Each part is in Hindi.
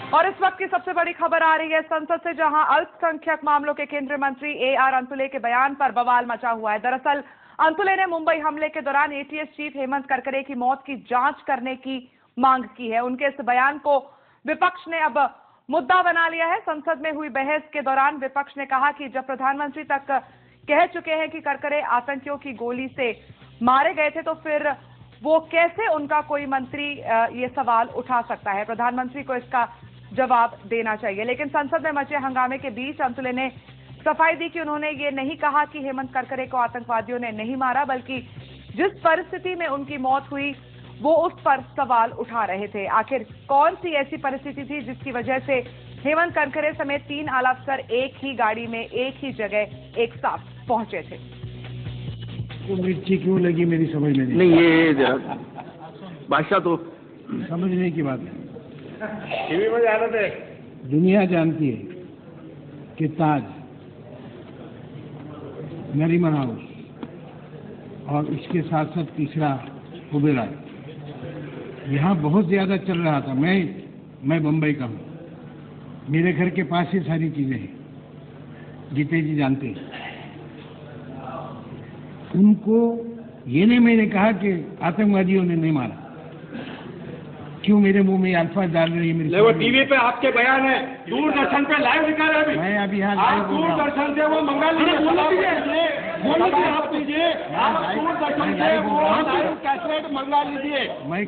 और इस वक्त की सबसे बड़ी खबर आ रही है संसद से, जहां अल्पसंख्यक मामलों के केंद्रीय मंत्री AR अंतुले के बयान पर बवाल मचा हुआ है। दरअसल अंतुले ने मुंबई हमले के दौरान ATS चीफ हेमंत करकरे की मौत की जांच करने की मांग की है। उनके इस बयान को विपक्ष ने अब मुद्दा बना लिया है। संसद में हुई बहस के दौरान विपक्ष ने कहा कि जब प्रधानमंत्री तक कह चुके हैं कि करकरे आतंकियों की गोली से मारे गए थे, तो फिर वो कैसे उनका कोई मंत्री ये सवाल उठा सकता है। प्रधानमंत्री को इसका जवाब देना चाहिए। लेकिन संसद में मचे हंगामे के बीच अंतुले ने सफाई दी कि उन्होंने ये नहीं कहा कि हेमंत करकरे को आतंकवादियों ने नहीं मारा, बल्कि जिस परिस्थिति में उनकी मौत हुई वो उस पर सवाल उठा रहे थे। आखिर कौन सी ऐसी परिस्थिति थी जिसकी वजह से हेमंत करकरे समेत 3 आला अफसर एक ही गाड़ी में एक ही जगह एक साथ पहुंचे थे। तो मिर्ची क्यों लगी मेरी समझ में नहीं, ये बादशाह तो समझने की बात है। टीवी में जा रहे थे। दुनिया जानती है कि ताज, नरीमन हाउस और इसके साथ साथ तीसरा ओबेरॉय यहाँ बहुत ज्यादा चल रहा था। मैं बम्बई का हूँ, मेरे घर के पास ही सारी चीजें हैं, जीते जी जानते हैं। उनको ये नहीं मैंने कहा कि आतंकवादियों ने नहीं मारा। क्यों मेरे मुंह में अल्फाज डाल रही है मेरी? वो टीवी पे आपके बयान है, दूरदर्शन पे लाइव दिखा रहे हैं। मैं अभी यहाँ लाइव बोल रहा हूँ। दूरदर्शन से वो मंगा लीजिए, आप कीजिए, आप दूरदर्शन से वो लाइव कैसेट मंगा लीजिए। मैं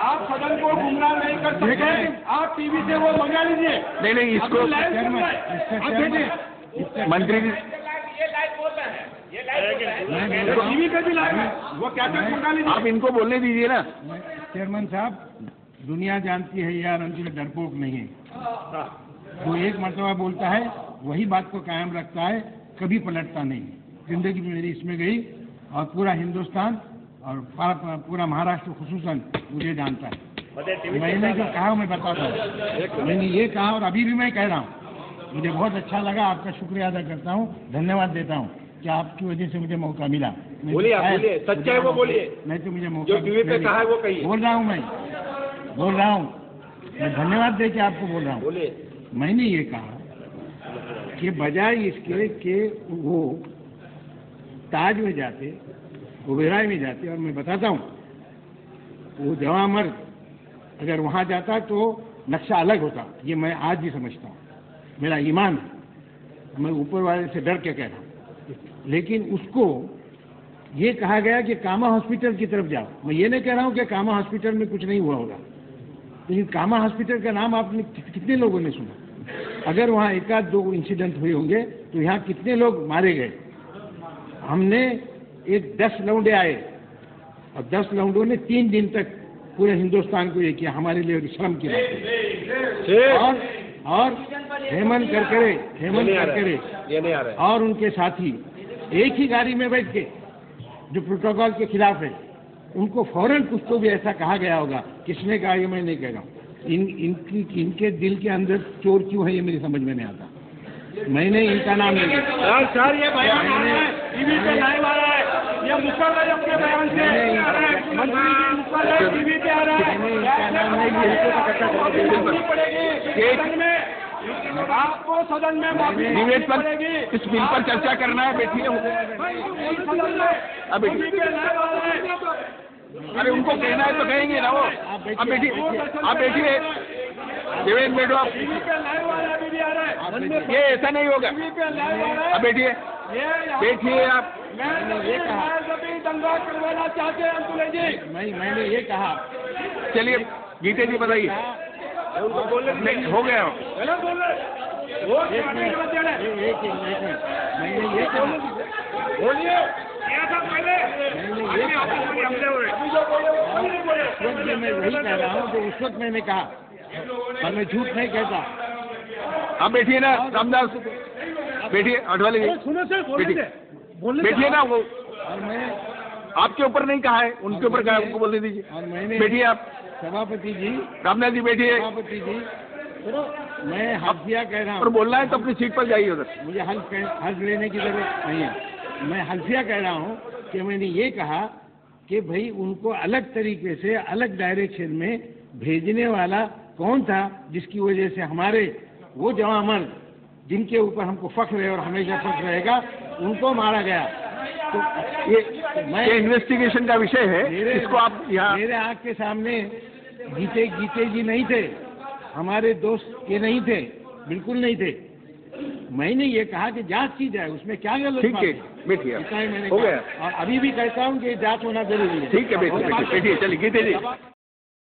आप सदन को गुमराह नहीं कर सकते, आप टीवी से वो मंगा लीजिए। नहीं, इसको मंत्री जी टीवी पे भी लाइव है, वो कैसेट मंगा लीजिए। आप इनको बोलने दीजिए ना। चेयरमैन साहब, दुनिया जानती है यार अंतुले डरपोक नहीं है। वो एक मर्तबा बोलता है वही बात को कायम रखता है, कभी पलटता नहीं। जिंदगी मेरी इसमें गई और पूरा हिंदुस्तान और पूरा महाराष्ट्र खुसूसन मुझे जानता है। मैंने जो कहा मैं बताता हूँ। मैंने ये कहा और अभी भी मैं कह रहा हूँ। मुझे बहुत अच्छा लगा, आपका शुक्रिया अदा करता हूँ, धन्यवाद देता हूँ कि आपकी वजह से मुझे मौका मिला। बोलिए, आप बोलिए, सच्चा है वो बोलिए। नहीं तो मुझे मौका जो टीवी पे कहा है वो कहिए। बोल रहा हूँ मैं धन्यवाद दे के आपको बोल रहा हूँ। बोलिए। मैंने ये कहा कि बजाय इसके कि वो ताज में जाते, ओबेरॉय में जाते, और मैं बताता हूँ वो जवां मर्द अगर वहां जाता तो नक्शा अलग होता। ये मैं आज भी समझता हूँ, मेरा ईमान है। मैं ऊपर वाले से डर के कह रहा हूँ। लेकिन उसको ये कहा गया कि कामा हॉस्पिटल की तरफ जाओ। मैं ये नहीं कह रहा हूँ कि कामा हॉस्पिटल में कुछ नहीं हुआ होगा, लेकिन कामा हॉस्पिटल का नाम आपने कितने लोगों ने सुना? अगर वहाँ 1-2 इंसिडेंट हुए होंगे तो यहाँ कितने लोग मारे गए? हमने 10 लौंडे आए और 10 लौंडों ने 3 दिन तक पूरे हिंदुस्तान को ये किया। हमारे लिए शर्म की बात है। और हेमंत करकरे और उनके साथी एक ही गाड़ी में बैठ के जो प्रोटोकॉल के खिलाफ है, उनको फौरन कुछ तो भी ऐसा कहा गया होगा। किसने कहा ये मैं नहीं कह रहा हूँ। इनके दिल के अंदर चोर क्यों है ये मेरी समझ में नहीं आता। मैंने इनका नाम नहीं लिया। सर, ये बयान आ रहा है, टीवी पे लाइव आ रहा है, ये मुकर्रर आपके बयान से मंत्री जी मुकर्रर टीवी पे आ रहा है। इनका नाम नहीं लिया। आपको सदन में डिबेट पर इस बिल पर चर्चा करना है। बैठिए। अब अरे उनको कहना है तो कहेंगे ना वो। अब बैठिए देवेंद्र, बैठो आप। ये ऐसा नहीं होगा। अब बैठिए आप। दंगा करवाना चाहते हैं अंतुले जी। मैंने ये कहा। चलिए गीते जी बताइए। नहीं हो गया। मैंने ये कहा। बोलिए। मैं वही कह रहा हूँ जो उस वक्त मैंने कहा, और मैं झूठ नहीं कहता। आप बैठिए ना रामदास, बैठिए। अडवाणी बैठिए ना। वो और मैं आपके ऊपर नहीं कहा है, उनके ऊपर कहा है, उनको बोलने दीजिए। और मैंने बैठिए आप। सभापति जी, रामनाथ जी बैठिए। सभापति जी, मैं हल्फिया कह रहा हूँ। और बोलना है तो अपनी सीट पर जाइए उधर। मुझे हल्फ लेने की जरूरत नहीं है। मैं हल्फिया कह रहा हूँ कि मैंने ये कहा कि भाई उनको अलग तरीके से अलग डायरेक्शन में भेजने वाला कौन था जिसकी वजह से हमारे वो जवां मर्द जिनके ऊपर हमको फख्र है और हमेशा फख्र रहेगा, उनको मारा गया। तो ये इन्वेस्टिगेशन का विषय है, इसको आप यहाँ मेरे आँख के सामने गीते जी नहीं थे, हमारे दोस्त के नहीं थे, बिल्कुल नहीं थे। मैंने ये कहा कि जांच की जाए, उसमें क्या गलत ठीक बात है, है? बैठिए, इतना ही मैंने हो कहा। गया। और अभी भी कहता हूँ कि जांच होना जरूरी है। ठीक है, बैठिए, चलिए गीते जी।